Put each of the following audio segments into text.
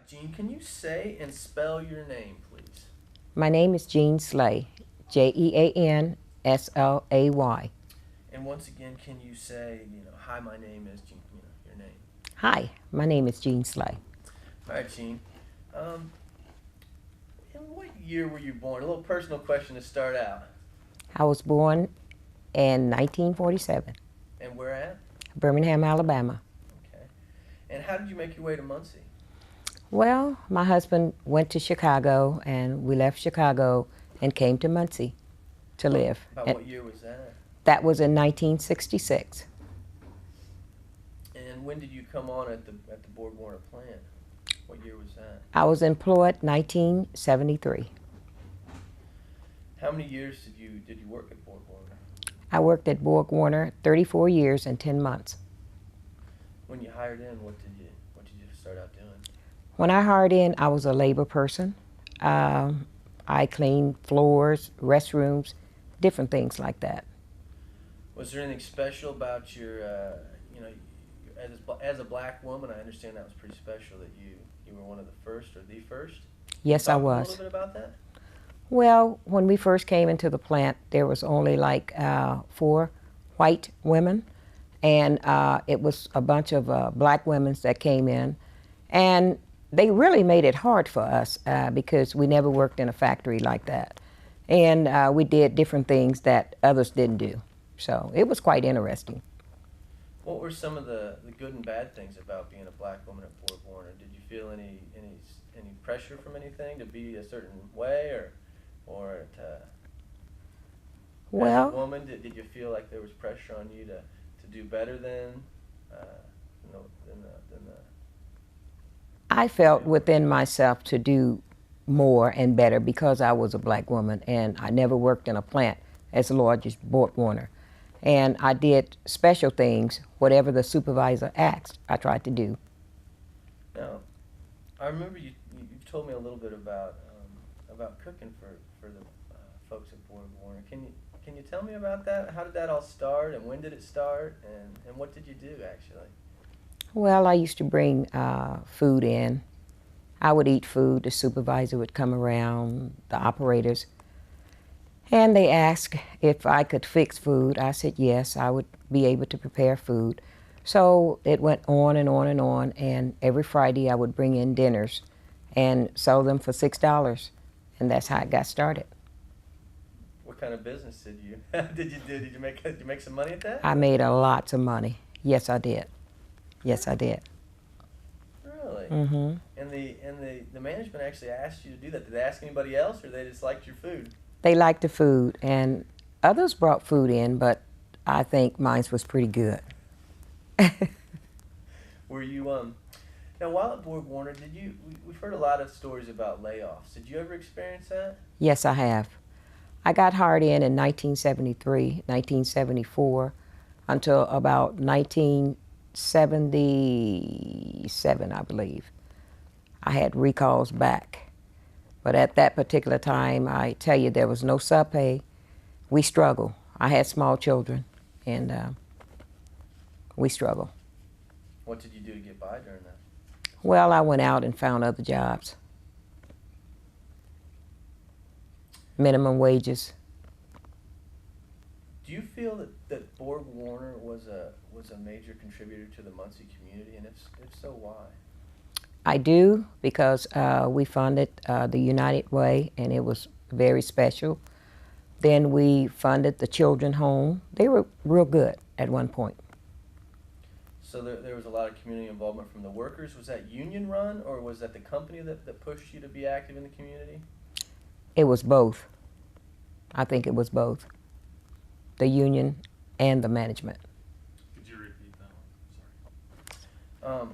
Gene, can you say and spell your name, please? My name is Jean Slay, Jeanslay. And once again, can you say, hi, my name is Gene, your name? Hi, my name is Jean Slay. All right, Gene. Um, in what year were you born? A little personal question to start out. I was born in 1947, And where at? Birmingham, Alabama. Okay. And how did you make your way to Muncie? Well, my husband went to Chicago, and we left Chicago and came to Muncie to live. About And what year was that? that was in 1966. And when did you come on at the BorgWarner plant? What year was that? I was employed 1973. How many years did you work at BorgWarner? I worked at BorgWarner 34 years and 10 months. When you hired in, what did you start out doing? When I hired in, I was a labor person. I cleaned floors, restrooms, different things like that. Was there anything special about your, as a black woman? I understand that was pretty special that you were one of the first or the first. Yes, I Talk a was. little bit about that. Well, when we first came into the plant, there was only like 4 white women, and it was a bunch of black women that came in, and they really made it hard for us because we never worked in a factory like that, and we did different things that others didn't do. So it was quite interesting. What were some of the good and bad things about being a black woman at BorgWarner? Did you feel any pressure from anything to be a certain way, or as a Well, woman, did you feel like there was pressure on you to do better than the I felt within myself to do more and better because I was a black woman and I never worked in a plant as large as BorgWarner. And I did special things, whatever the supervisor asked, I tried to do. Now, I remember you told me a little bit about cooking for the folks at BorgWarner. Can you tell me about that? How did that all start, and when did it start, and what did you do actually? Well, I used to bring food in. I would eat food, the supervisor would come around, the operators, and they asked if I could fix food. I said yes, I would be able to prepare food. So it went on and on and on, and every Friday I would bring in dinners and sell them for $6, and that's how it got started. What kind of business did you did you do? Did you make some money at that? I made a lots of money. Yes, I did. Yes, I did. Really? Mm-hmm. And the management actually asked you to do that. Did they ask anybody else, or they just liked your food? They liked the food, and others brought food in, but I think mine was pretty good. Were you now while at BorgWarner, we've heard a lot of stories about layoffs. Did you ever experience that? Yes, I have. I got hired in 1973, 1974, until about 1977, I believe. I had recalls back. But at that particular time, I tell you, there was no sub pay. We struggled. I had small children, and we struggled. What did you do to get by during that? Well, I went out and found other jobs. Minimum wages. Do you feel that BorgWarner was a major contributor to the Muncie community, and if so, why? I do because we funded the United Way, and it was very special. Then we funded the children home. They were real good at one point. So there was a lot of community involvement from the workers. Was that union run, or was that the company that pushed you to be active in the community? It was both. I think it was both. The union and the management. Could you repeat that one? Sorry.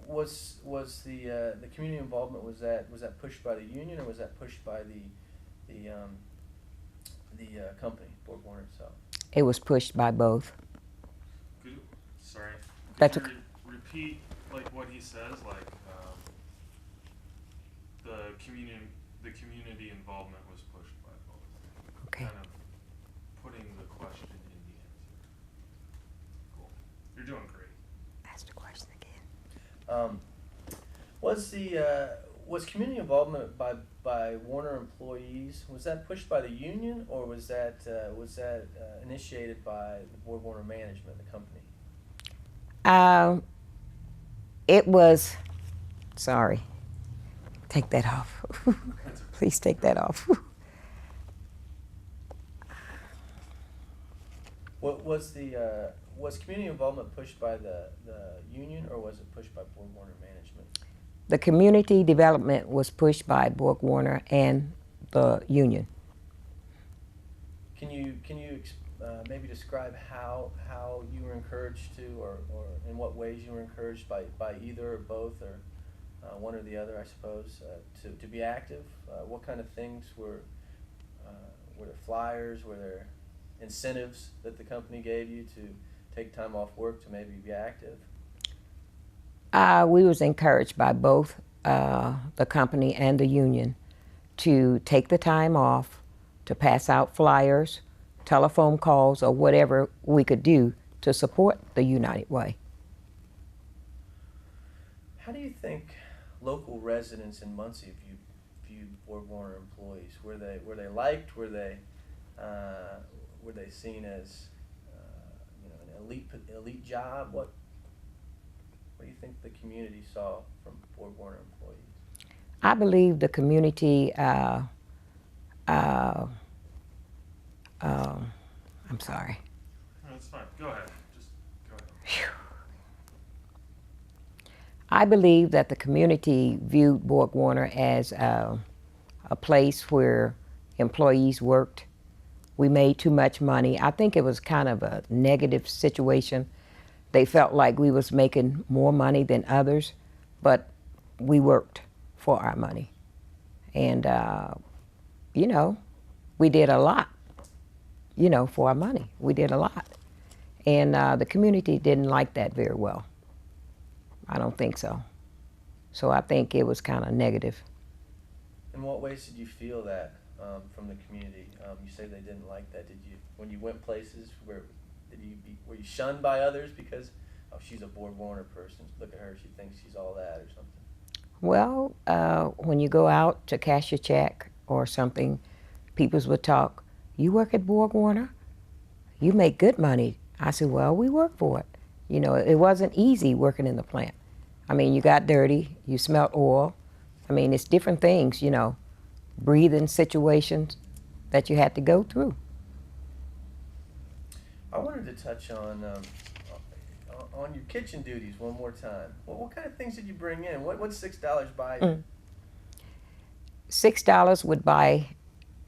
Was the community involvement, was that pushed by the union, or was that pushed by the company, BorgWarner itself? It was pushed by both. Sorry. That's Could you repeat like what he says, like the community involvement was pushed by both. Okay. Kind of putting the question in the answer. Cool. You're doing great. Ask the question again. Was community involvement by Warner employees, was that pushed by the union, or was that initiated by the BorgWarner management, the company? Um, it was, sorry, take that off. Please take that off. What was community involvement pushed by the union, or was it pushed by BorgWarner management? The community development was pushed by BorgWarner and the union. Can you maybe describe how you were encouraged to, or in what ways you were encouraged by either or both, or one or the other, I suppose, to be active? What kind of things were there flyers? Were there incentives that the company gave you to take time off work to maybe be active? We was encouraged by both the company and the union to take the time off to pass out flyers, telephone calls, or whatever we could do to support the United Way. How do you think local residents in Muncie viewed BorgWarner employees? Were they liked? Were they seen as an elite job? What do you think the community saw from BorgWarner employees? I believe the community, I'm sorry. No, that's fine. Go ahead. Just go ahead. Phew. I believe that the community viewed BorgWarner as a place where employees worked. We made too much money. I think it was kind of a negative situation. They felt like we was making more money than others, but we worked for our money. And, we did a lot, for our money. We did a lot. And the community didn't like that very well. I don't think so. So I think it was kind of negative. In what ways did you feel that from the community? You say they didn't like that. Did you, when you went places, were you shunned by others because, oh, she's a BorgWarner person, look at her, she thinks she's all that, or something? Well, when you go out to cash your check or something, people would talk, you work at BorgWarner? You make good money. I said, well, we work for it. It wasn't easy working in the plant. I mean, you got dirty, you smelled oil. I mean, it's different things, breathing situations that you had to go through. I wanted to touch on your kitchen duties one more time. What kind of things did you bring in? What's $6 buy you? $6 would buy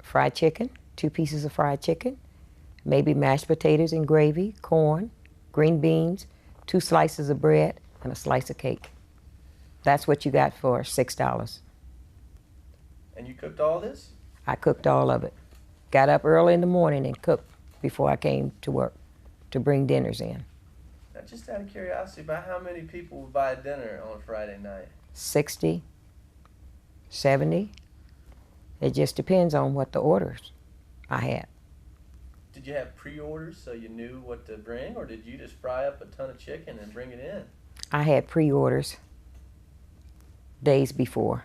fried chicken, 2 pieces of fried chicken, maybe mashed potatoes and gravy, corn, green beans, 2 slices of bread, and a slice of cake. That's what you got for $6. And you cooked all this? I cooked all of it. Got up early in the morning and cooked before I came to work to bring dinners in. Now, just out of curiosity, about how many people would buy dinner on a Friday night? 60, 70. It just depends on what the orders I had. Did you have pre-orders so you knew what to bring, or did you just fry up a ton of chicken and bring it in? I had pre-orders days before.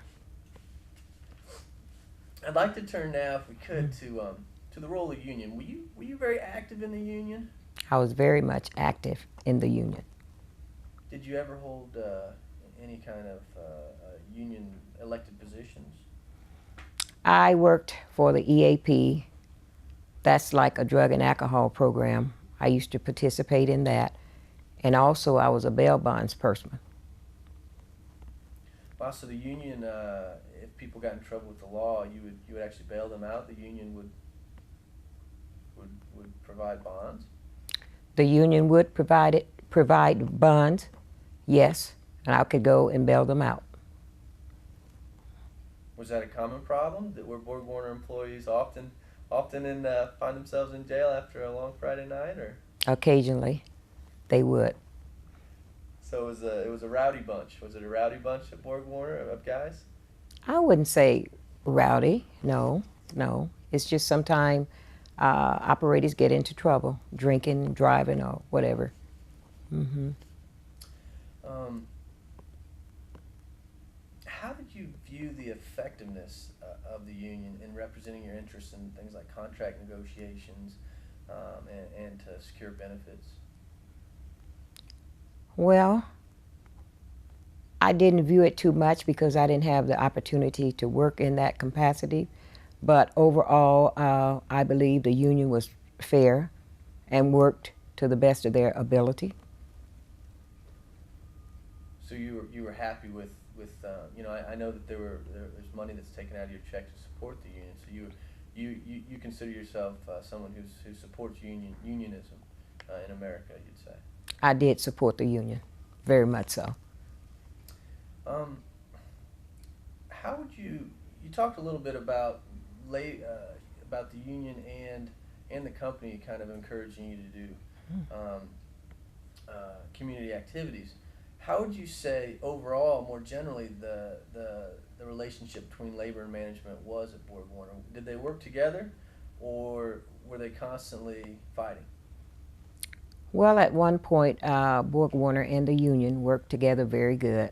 I'd like to turn now, if we could, to the role of union. Were you very active in the union? I was very much active in the union. Did you ever hold any kind of union elected positions? I worked for the EAP. That's like a drug and alcohol program. I used to participate in that. And also I was a bail bonds person. Wow, so the union, if people got in trouble with the law, you would actually bail them out? The union would provide bonds? The union would provide bonds, yes, and I could go and bail them out. Was that a common problem? That were BorgWarner employees often find themselves in jail after a long Friday night, or? Occasionally, they would. So it was a rowdy bunch. Was it a rowdy bunch at BorgWarner of guys? I wouldn't say rowdy, no. It's just sometimes operators get into trouble, drinking, driving, or whatever. how did you view the effectiveness of the union in representing your interests in things like contract negotiations and to secure benefits? Well, I didn't view it too much because I didn't have the opportunity to work in that capacity. But overall, I believe the union was fair and worked to the best of their ability. So you were happy with you know, I know that there's money that's taken out of your check to support the union. So you consider yourself someone who supports unionism in America, you'd say. I did support the union, very much so. How would you talked a little bit about about the union and the company kind of encouraging you to do community activities. How would you say overall, more generally, the relationship between labor and management was at BorgWarner? Did they work together, or were they constantly fighting? Well, at one point, BorgWarner and the union worked together very good.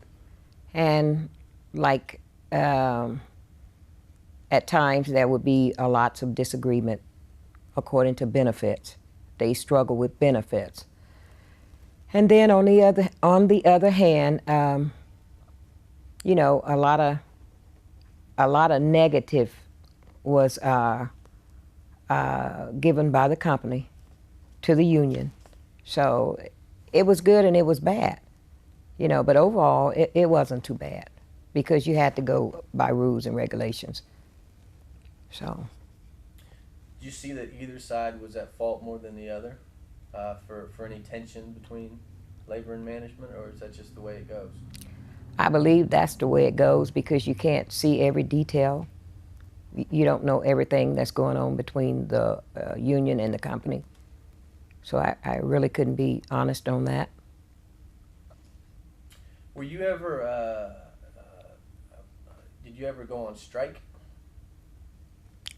And like at times there would be lots of disagreement according to benefits. They struggle with benefits. And then on the other hand, you know, a lot of negative was given by the company to the union. So it was good and it was bad, you know, but overall it wasn't too bad because you had to go by rules and regulations. So. Do you see that either side was at fault more than the other for any tension between labor and management, or is that just the way it goes? I believe that's the way it goes because you can't see every detail. You don't know everything that's going on between the union and the company. So I really couldn't be honest on that. Were you ever, did you ever go on strike?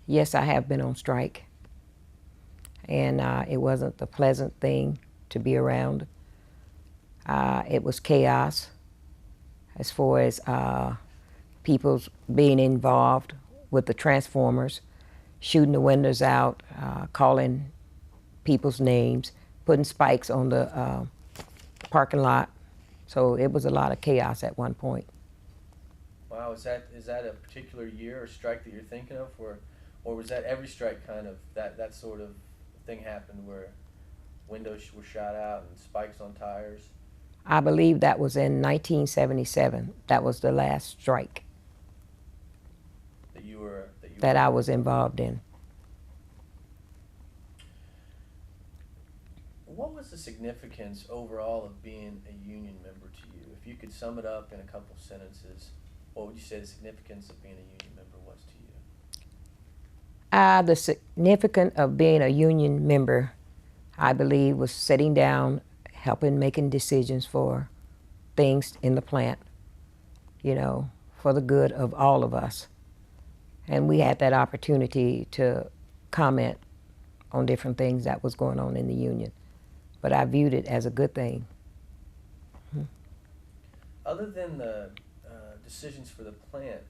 Yes, I have been on strike. And it wasn't the pleasant thing to be around. It was chaos as far as people being involved with the transformers, shooting the windows out, calling people's names, putting spikes on the parking lot. So it was a lot of chaos at one point. Wow, is that a particular year or strike that you're thinking of, or was that every strike kind of that sort of thing happened where windows were shot out and spikes on tires? I believe that was in 1977. That was the last strike that I was involved in. What was the significance overall of being a union member to you? If you could sum it up in a couple sentences, what would you say the significance of being a union member was to you? The significance of being a union member, I believe, was sitting down, helping making decisions for things in the plant, you know, for the good of all of us. And we had that opportunity to comment on different things that was going on in the union. But I viewed it as a good thing. Other than the decisions for the plant,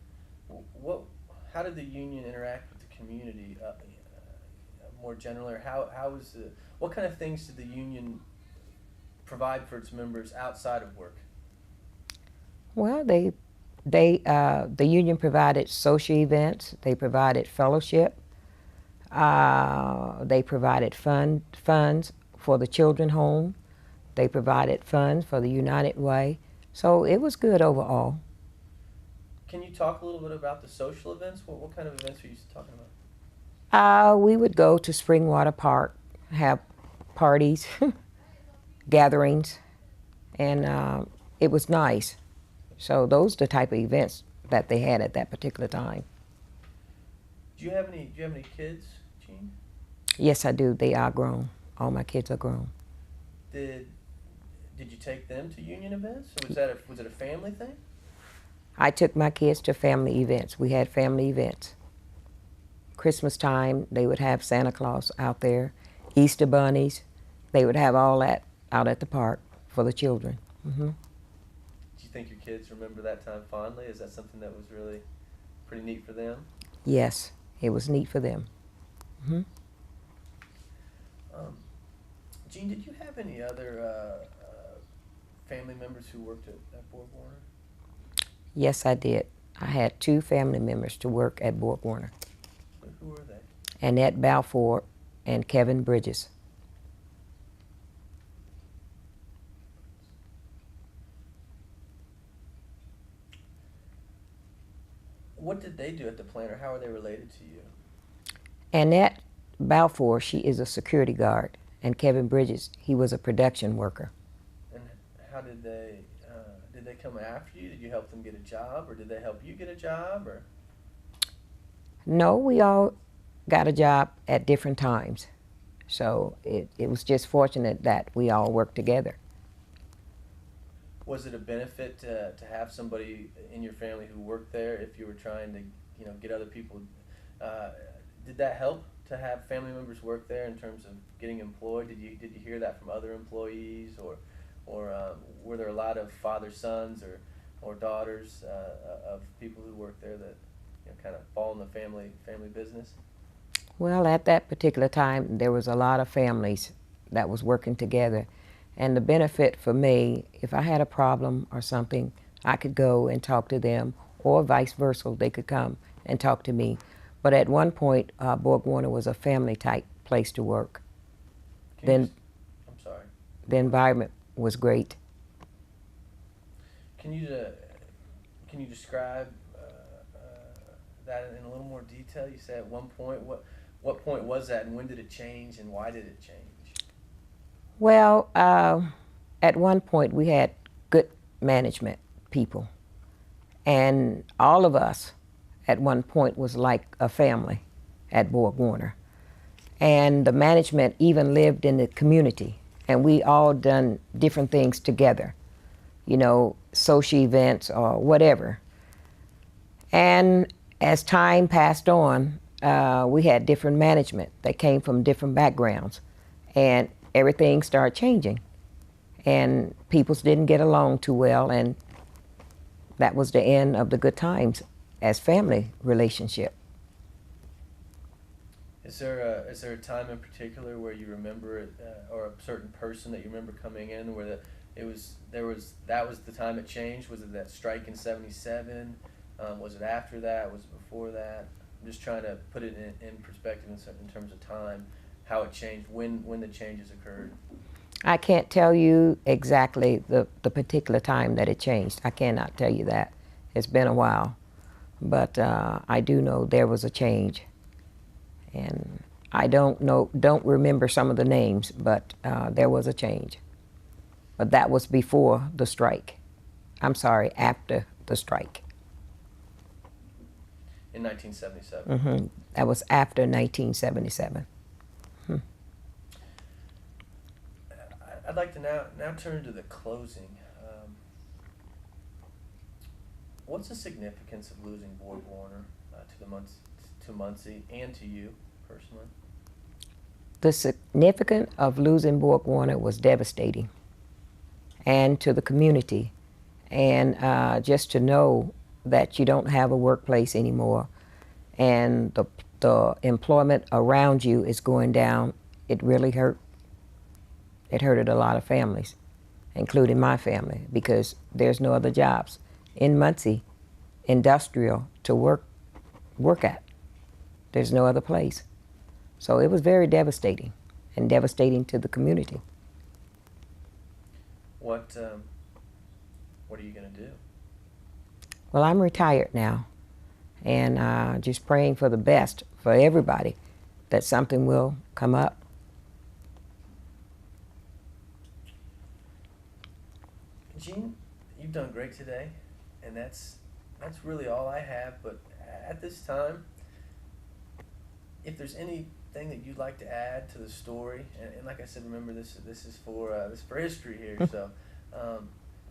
how did the union interact with the community more generally? Or what kind of things did the union provide for its members outside of work? Well, the union provided social events. They provided fellowship. They provided funds for the children home. They provided funds for the United Way. So it was good overall. Can you talk a little bit about the social events? What kind of events are you talking about? We would go to Springwater Park, have parties, gatherings, and it was nice. So those are the type of events that they had at that particular time. Do you have any kids, Gene? Yes, I do. They are grown. All my kids are grown. Did you take them to union events, or was it a family thing? I took my kids to family events. We had family events. Christmas time, they would have Santa Claus out there. Easter bunnies, they would have all that out at the park for the children. Mm-hmm. Do you think your kids remember that time fondly? Is that something that was really pretty neat for them? Yes, it was neat for them. Hmm. Um, Gene, did you have any other family members who worked at BorgWarner? Yes, I did. I had 2 family members to work at BorgWarner. Who were they? Annette Balfour and Kevin Bridges. What did they do at the plant, or how are they related to you? Annette Balfour, she is a security guard, and Kevin Bridges, he was a production worker. And how did they come after you? Did you help them get a job, or did they help you get a job, or? No, we all got a job at different times. So it was just fortunate that we all worked together. Was it a benefit to have somebody in your family who worked there if you were trying to, get other people? Did that help to have family members work there in terms of getting employed? Did you hear that from other employees, or were there a lot of father sons or daughters of people who work there that kind of fall in the family business? Well, at that particular time, there was a lot of families that was working together. And the benefit for me, if I had a problem or something, I could go and talk to them, or vice versa, they could come and talk to me. But at one point, BorgWarner was a family-type place to work. I'm sorry. The environment was great. Can you describe that in a little more detail? You said at one point, what point was that, and when did it change, and why did it change? Well, at one point we had good management people, and all of us at one point was like a family at BorgWarner. And the management even lived in the community, and we all done different things together, social events or whatever. And as time passed on, we had different management that came from different backgrounds, and everything started changing, and people didn't get along too well, and that was the end of the good times as family relationship. Is there a time in particular where you remember it, or a certain person that you remember coming in where that was the time it changed? Was it that strike in '77? Was it after that? Was it before that? I'm just trying to put it in perspective in terms of time, how it changed, when the changes occurred. I can't tell you exactly the particular time that it changed. I cannot tell you that. It's been a while. But I do know there was a change. And I don't remember some of the names, but there was a change. But that was before the strike. I'm sorry, after the strike. In 1977. Mm-hmm. That was after 1977. I'd like to now turn to the closing. What's the significance of losing BorgWarner to Muncie and to you personally? The significance of losing BorgWarner was devastating, and to the community, and just to know that you don't have a workplace anymore, and the employment around you is going down. It really hurt. It hurted a lot of families, including my family, because there's no other jobs in Muncie, industrial, to work at. There's no other place. So it was very devastating, and devastating to the community. What are you going to do? Well, I'm retired now, and just praying for the best for everybody, that something will come up. Gene, you've done great today, and that's really all I have. But at this time, if there's anything that you'd like to add to the story, and like I said, remember this is for history here. So,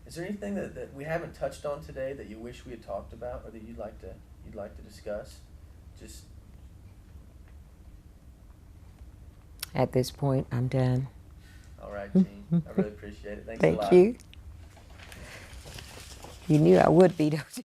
is there anything that we haven't touched on today that you wish we had talked about, or that you'd like to discuss? Just At this point, I'm done. all right, Gene. I really appreciate it. Thanks a lot. Thank you. He knew I would be, though.